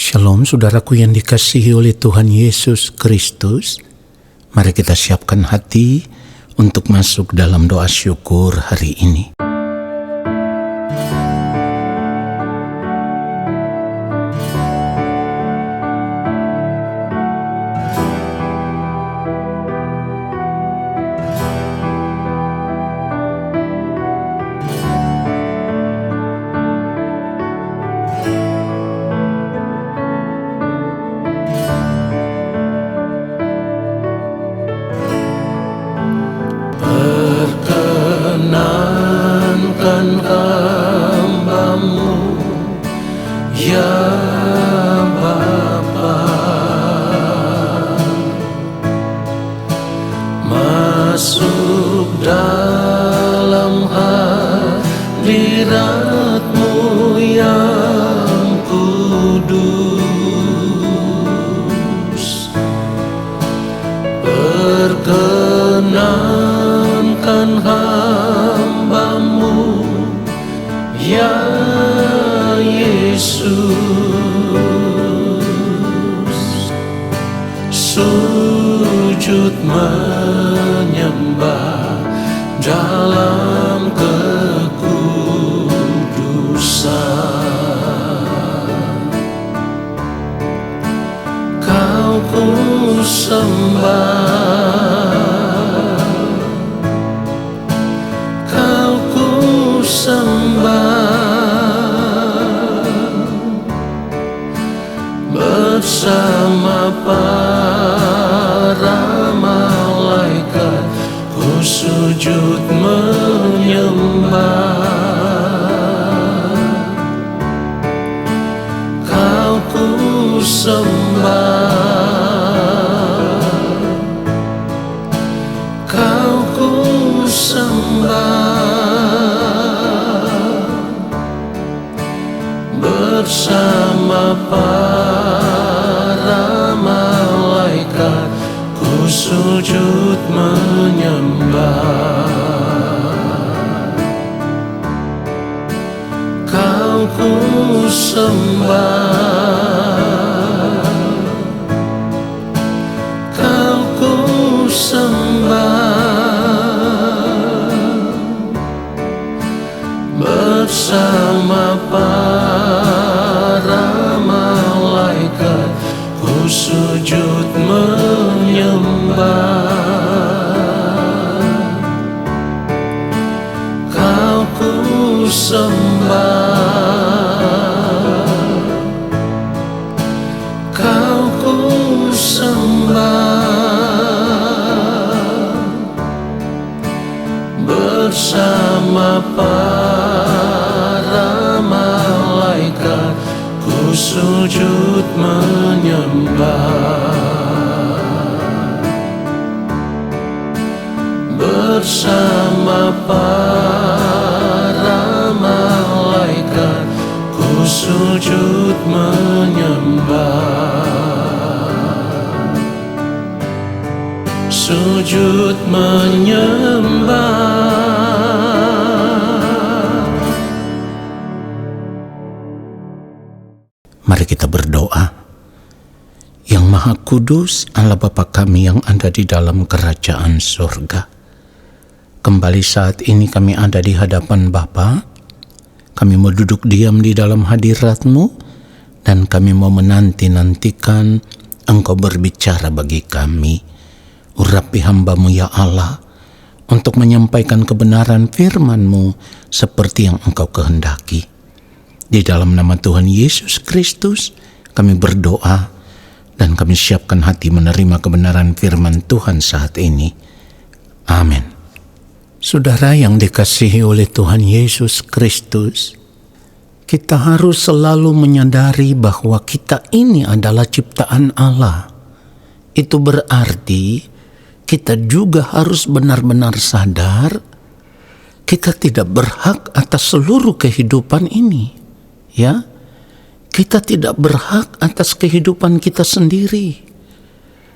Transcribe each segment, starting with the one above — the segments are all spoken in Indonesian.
Shalom saudaraku yang dikasihi oleh Tuhan Yesus Kristus. Mari kita siapkan hati untuk masuk dalam doa syukur hari ini. Perkenankan hamba-Mu, ya Bapa, masuk dalam hadirat-Mu yang kudus. Perkenankan hamba-Mu, ya Yesus, sujud menyembah dalam kekudusan. Kau ku sembah, Kau ku sembah, bersama para malaikat ku sujud menyembah. Kau ku sembah, Kau ku sembah, bersama para malaikat ku sujud menyembah. Kau ku sembah, Kau ku sembah, bersama para malaikat ku sujud menyembah. Kau ku sembah, Kau ku sembah, bersama para malaikat ku sujud menyembah. Bersama para malaikat ku sujud menyembah. Sujud menyembah. Mari kita berdoa. Yang Maha Kudus, Allah Bapa kami yang ada di dalam kerajaan surga. Kembali saat ini kami ada di hadapan Bapa. Kami mau duduk diam di dalam hadirat-Mu, dan kami mau menanti-nantikan Engkau berbicara bagi kami. Urapi hamba-Mu ya Allah, untuk menyampaikan kebenaran firman-Mu seperti yang Engkau kehendaki. Di dalam nama Tuhan Yesus Kristus kami berdoa, dan kami siapkan hati menerima kebenaran firman Tuhan saat ini. Amin. Saudara yang dikasihi oleh Tuhan Yesus Kristus, kita harus selalu menyadari bahwa kita ini adalah ciptaan Allah. Itu berarti kita juga harus benar-benar sadar kita tidak berhak atas seluruh kehidupan ini. Ya, kita tidak berhak atas kehidupan kita sendiri.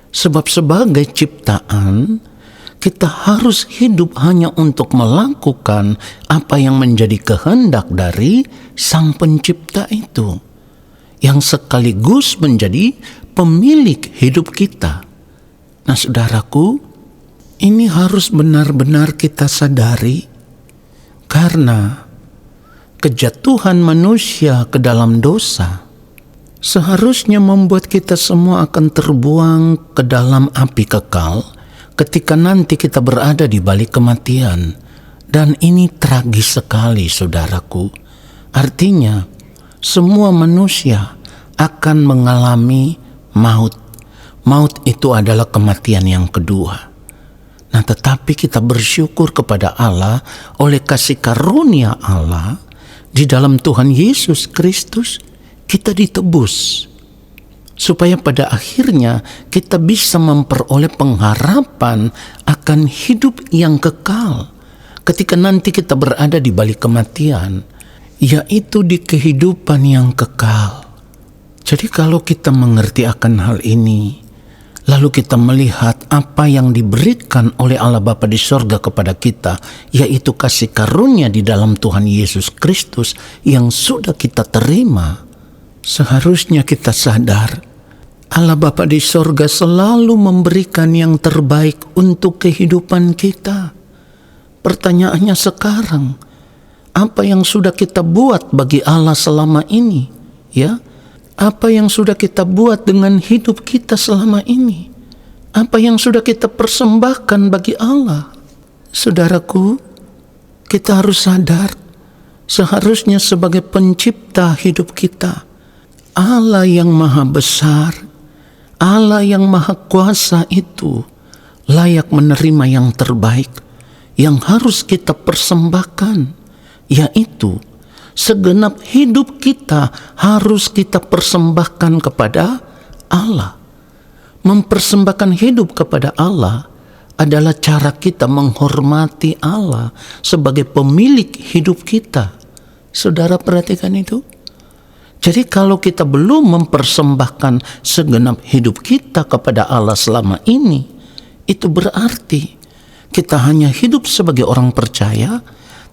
Sebab sebagai ciptaan, kita harus hidup hanya untuk melakukan apa yang menjadi kehendak dari Sang Pencipta itu. yang sekaligus menjadi pemilik hidup kita. Nah, saudaraku, ini harus benar-benar kita sadari, karena kejatuhan manusia ke dalam dosa seharusnya membuat kita semua akan terbuang ke dalam api kekal ketika nanti kita berada di balik kematian. Dan ini tragis sekali, saudaraku. Artinya, semua manusia akan mengalami maut. Maut itu adalah kematian yang kedua. Nah, tetapi kita bersyukur kepada Allah oleh kasih karunia Allah di dalam Tuhan Yesus Kristus, kita ditebus. Supaya pada akhirnya kita bisa memperoleh pengharapan akan hidup yang kekal ketika nanti kita berada di balik kematian, yaitu di kehidupan yang kekal. Jadi kalau kita mengerti akan hal ini, lalu kita melihat apa yang diberikan oleh Allah Bapa di sorga kepada kita, yaitu kasih karunia di dalam Tuhan Yesus Kristus yang sudah kita terima, seharusnya kita sadar Allah Bapa di sorga selalu memberikan yang terbaik untuk kehidupan kita. Pertanyaannya sekarang, apa yang sudah kita buat bagi Allah selama ini? Ya, apa yang sudah kita buat dengan hidup kita selama ini? Apa yang sudah kita persembahkan bagi Allah? Saudaraku, kita harus sadar, seharusnya sebagai pencipta hidup kita, Allah yang maha besar, Allah yang maha kuasa itu layak menerima yang terbaik yang harus kita persembahkan, yaitu segenap hidup kita harus kita persembahkan kepada Allah. Mempersembahkan hidup kepada Allah adalah cara kita menghormati Allah sebagai pemilik hidup kita. Saudara perhatikan itu. Jadi kalau kita belum mempersembahkan segenap hidup kita kepada Allah selama ini, itu berarti kita hanya hidup sebagai orang percaya,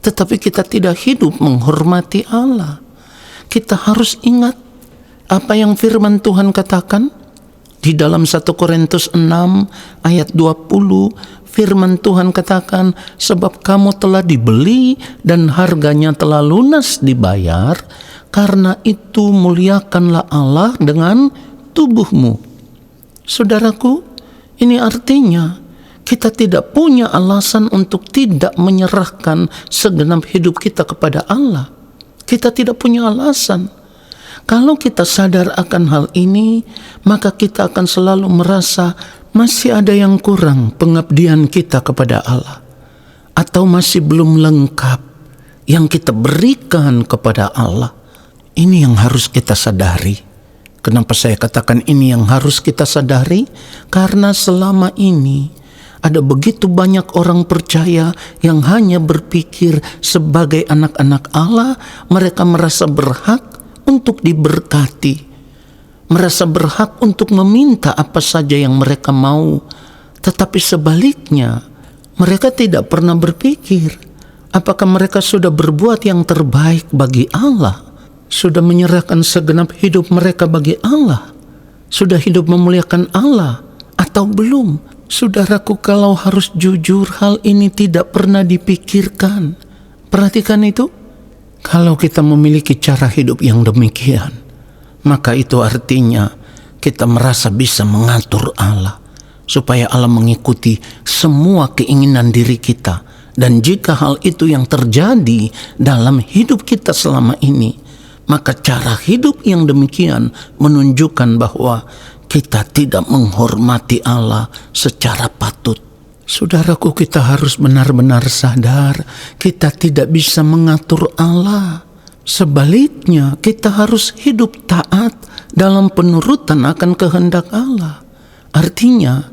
tetapi kita tidak hidup menghormati Allah. Kita harus ingat apa yang firman Tuhan katakan di dalam 1 Korintus 6 ayat 20. Firman Tuhan katakan, sebab kamu telah dibeli dan harganya telah lunas dibayar, karena itu muliakanlah Allah dengan tubuhmu. Saudaraku, ini artinya kita tidak punya alasan untuk tidak menyerahkan segenap hidup kita kepada Allah. Kita tidak punya alasan. Kalau kita sadar akan hal ini, maka kita akan selalu merasa masih ada yang kurang pengabdian kita kepada Allah, atau masih belum lengkap yang kita berikan kepada Allah. Ini yang harus kita sadari. Kenapa saya katakan ini yang harus kita sadari? Karena selama ini ada begitu banyak orang percaya yang hanya berpikir sebagai anak-anak Allah, mereka merasa berhak untuk diberkati, merasa berhak untuk meminta apa saja yang mereka mau. Tetapi sebaliknya, mereka tidak pernah berpikir apakah mereka sudah berbuat yang terbaik bagi Allah, sudah menyerahkan segenap hidup mereka bagi Allah, sudah hidup memuliakan Allah, atau belum. Saudaraku, kalau harus jujur, hal ini tidak pernah dipikirkan. Perhatikan itu. Kalau kita memiliki cara hidup yang demikian, maka itu artinya kita merasa bisa mengatur Allah, supaya Allah mengikuti semua keinginan diri kita. Dan jika hal itu yang terjadi dalam hidup kita selama ini, maka cara hidup yang demikian menunjukkan bahwa kita tidak menghormati Allah secara patut. Saudaraku, kita harus benar-benar sadar kita tidak bisa mengatur Allah. Sebaliknya, kita harus hidup taat dalam penurutan akan kehendak Allah. Artinya,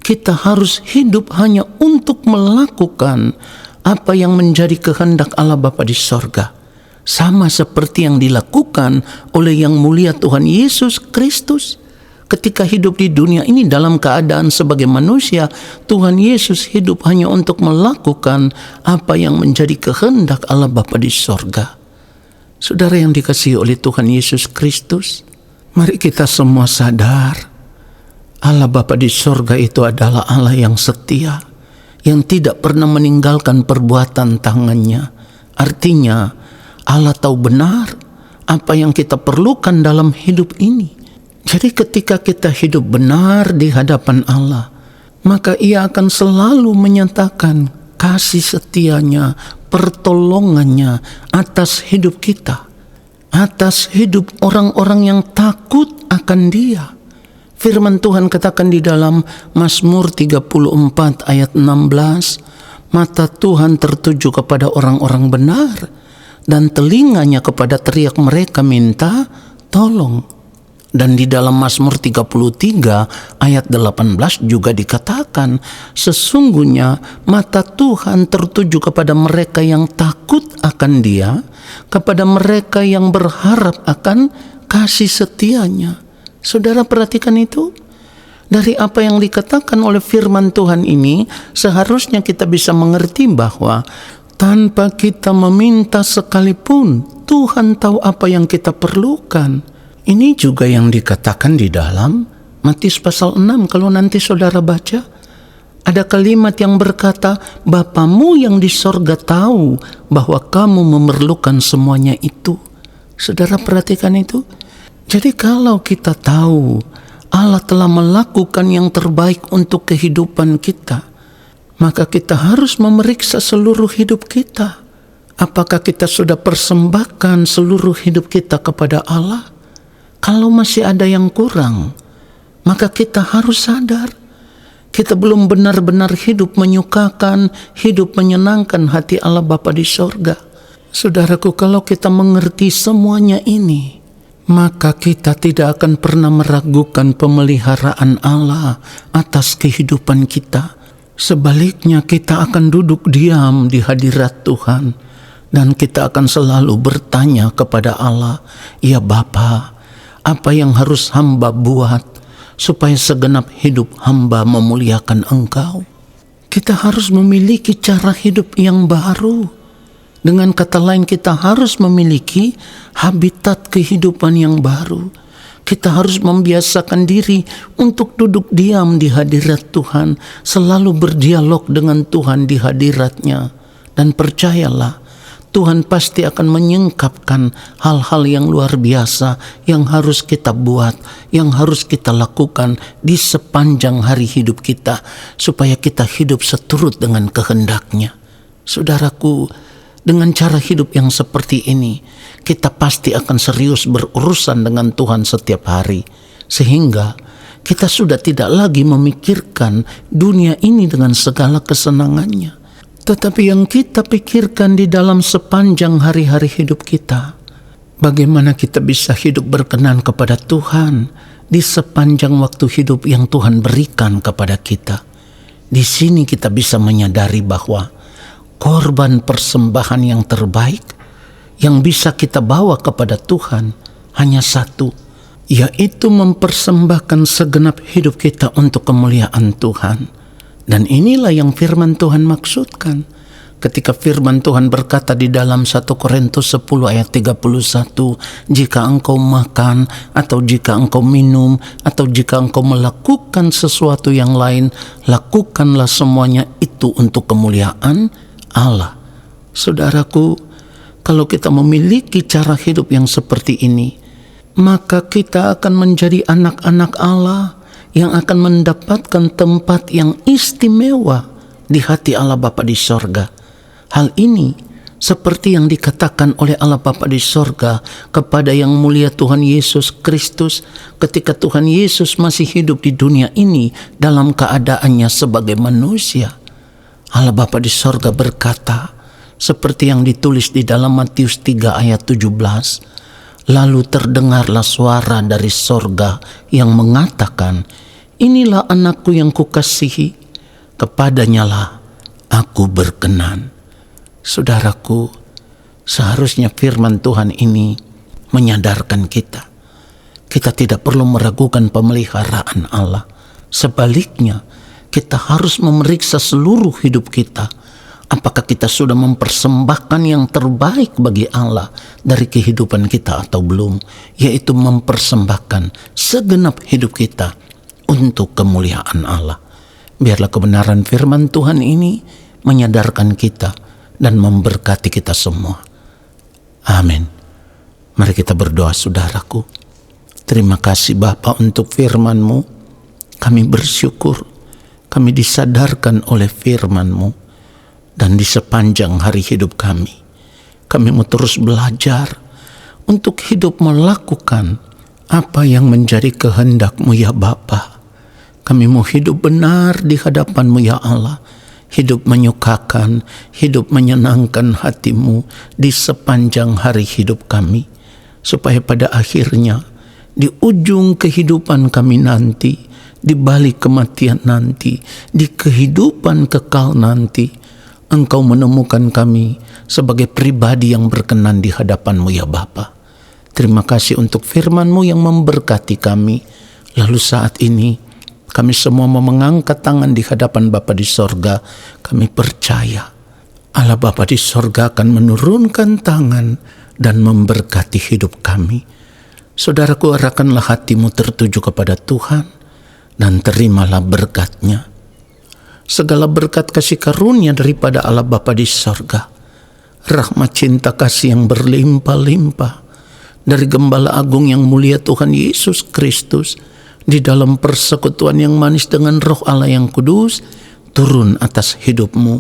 kita harus hidup hanya untuk melakukan apa yang menjadi kehendak Allah Bapa di sorga. Sama seperti yang dilakukan oleh Yang Mulia Tuhan Yesus Kristus. Ketika hidup di dunia ini dalam keadaan sebagai manusia, Tuhan Yesus hidup hanya untuk melakukan apa yang menjadi kehendak Allah Bapa di sorga. Saudara yang dikasihi oleh Tuhan Yesus Kristus, Mari kita semua sadar, Allah Bapa di sorga itu adalah Allah yang setia, yang tidak pernah meninggalkan perbuatan tangannya. Artinya, Allah tahu benar apa yang kita perlukan dalam hidup ini. Jadi ketika kita hidup benar di hadapan Allah, maka Ia akan selalu menyatakan kasih setianya, pertolongannya atas hidup kita, atas hidup orang-orang yang takut akan Dia. Firman Tuhan katakan di dalam Mazmur 34 ayat 16, mata Tuhan tertuju kepada orang-orang benar, dan telinganya kepada teriak mereka minta tolong. Dan di dalam Mazmur 33 ayat 18 juga dikatakan, sesungguhnya mata Tuhan tertuju kepada mereka yang takut akan Dia, kepada mereka yang berharap akan kasih setianya. Saudara perhatikan itu. Dari apa yang dikatakan oleh firman Tuhan ini, seharusnya kita bisa mengerti bahwa tanpa kita meminta sekalipun, Tuhan tahu apa yang kita perlukan. Ini juga yang dikatakan di dalam Matius pasal 6. Kalau nanti saudara baca, ada kalimat yang berkata, Bapamu yang di sorga tahu bahwa kamu memerlukan semuanya itu. Saudara perhatikan itu. Jadi kalau kita tahu Allah telah melakukan yang terbaik untuk kehidupan kita, maka kita harus memeriksa seluruh hidup kita. Apakah kita sudah persembahkan seluruh hidup kita kepada Allah? Kalau masih ada yang kurang, maka kita harus sadar kita belum benar-benar hidup menyukakan, hidup menyenangkan hati Allah Bapa di sorga. Saudaraku, kalau kita mengerti semuanya ini, maka kita tidak akan pernah meragukan pemeliharaan Allah atas kehidupan kita. Sebaliknya, kita akan duduk diam di hadirat Tuhan, dan kita akan selalu bertanya kepada Allah, ya Bapa, apa yang harus hamba buat supaya segenap hidup hamba memuliakan Engkau? Kita harus memiliki cara hidup yang baru. Dengan kata lain, kita harus memiliki habitat kehidupan yang baru. Kita harus membiasakan diri untuk duduk diam di hadirat Tuhan, selalu berdialog dengan Tuhan di hadiratnya. Dan percayalah, Tuhan pasti akan menyingkapkan hal-hal yang luar biasa yang harus kita buat, yang harus kita lakukan di sepanjang hari hidup kita, supaya kita hidup seturut dengan kehendak-Nya. Saudaraku, dengan cara hidup yang seperti ini, kita pasti akan serius berurusan dengan Tuhan setiap hari, sehingga kita sudah tidak lagi memikirkan dunia ini dengan segala kesenangannya. Tetapi yang kita pikirkan di dalam sepanjang hari-hari hidup kita, bagaimana kita bisa hidup berkenan kepada Tuhan di sepanjang waktu hidup yang Tuhan berikan kepada kita. Di sini kita bisa menyadari bahwa korban persembahan yang terbaik yang bisa kita bawa kepada Tuhan hanya satu, yaitu mempersembahkan segenap hidup kita untuk kemuliaan Tuhan. Dan inilah yang firman Tuhan maksudkan ketika firman Tuhan berkata di dalam 1 Korintus 10 ayat 31, jika engkau makan atau jika engkau minum atau jika engkau melakukan sesuatu yang lain, lakukanlah semuanya itu untuk kemuliaan Allah. Saudaraku, kalau kita memiliki cara hidup yang seperti ini, maka kita akan menjadi anak-anak Allah yang akan mendapatkan tempat yang istimewa di hati Allah Bapa di sorga. Hal ini seperti yang dikatakan oleh Allah Bapa di sorga kepada yang mulia Tuhan Yesus Kristus ketika Tuhan Yesus masih hidup di dunia ini dalam keadaannya sebagai manusia. Allah Bapa di sorga berkata, seperti yang ditulis di dalam Matius 3 ayat 17, lalu terdengarlah suara dari sorga yang mengatakan, inilah anakku yang kukasihi, kepadanyalah aku berkenan. Saudaraku, seharusnya firman Tuhan ini menyadarkan kita. Kita tidak perlu meragukan pemeliharaan Allah. Sebaliknya, kita harus memeriksa seluruh hidup kita. Apakah kita sudah mempersembahkan yang terbaik bagi Allah dari kehidupan kita atau belum? Yaitu mempersembahkan segenap hidup kita untuk kemuliaan Allah. Biarlah kebenaran firman Tuhan ini menyadarkan kita dan memberkati kita semua. Amin. Mari kita berdoa, saudaraku. Terima kasih Bapa untuk firman-Mu. Kami bersyukur, kami disadarkan oleh firman-Mu. Dan di sepanjang hari hidup kami mau terus belajar untuk hidup melakukan apa yang menjadi kehendak-Mu ya Bapa. Kami mau hidup benar di hadapan-Mu ya Allah. Hidup menyukakan, hidup menyenangkan hati-Mu di sepanjang hari hidup kami. Supaya pada akhirnya, di ujung kehidupan kami nanti, di balik kematian nanti, di kehidupan kekal nanti, Engkau menemukan kami sebagai pribadi yang berkenan di hadapan-Mu ya Bapa. Terima kasih untuk firman-Mu yang memberkati kami. Lalu saat ini, kami semua mau mengangkat tangan di hadapan Bapa di sorga. Kami percaya Allah Bapa di sorga akan menurunkan tangan dan memberkati hidup kami. Saudaraku, arahkanlah hatimu tertuju kepada Tuhan dan terimalah berkat-Nya. Segala berkat kasih karunia daripada Allah Bapa di sorga, rahmat cinta kasih yang berlimpah-limpah dari Gembala Agung yang mulia Tuhan Yesus Kristus, di dalam persekutuan yang manis dengan Roh Allah yang kudus, turun atas hidupmu,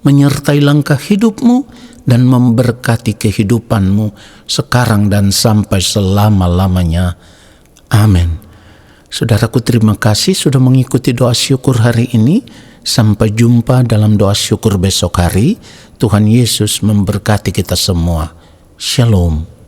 menyertai langkah hidupmu, dan memberkati kehidupanmu sekarang dan sampai selama-lamanya. Amin. Saudaraku, terima kasih sudah mengikuti doa syukur hari ini. Sampai jumpa dalam doa syukur besok hari. Tuhan Yesus memberkati kita semua. Shalom.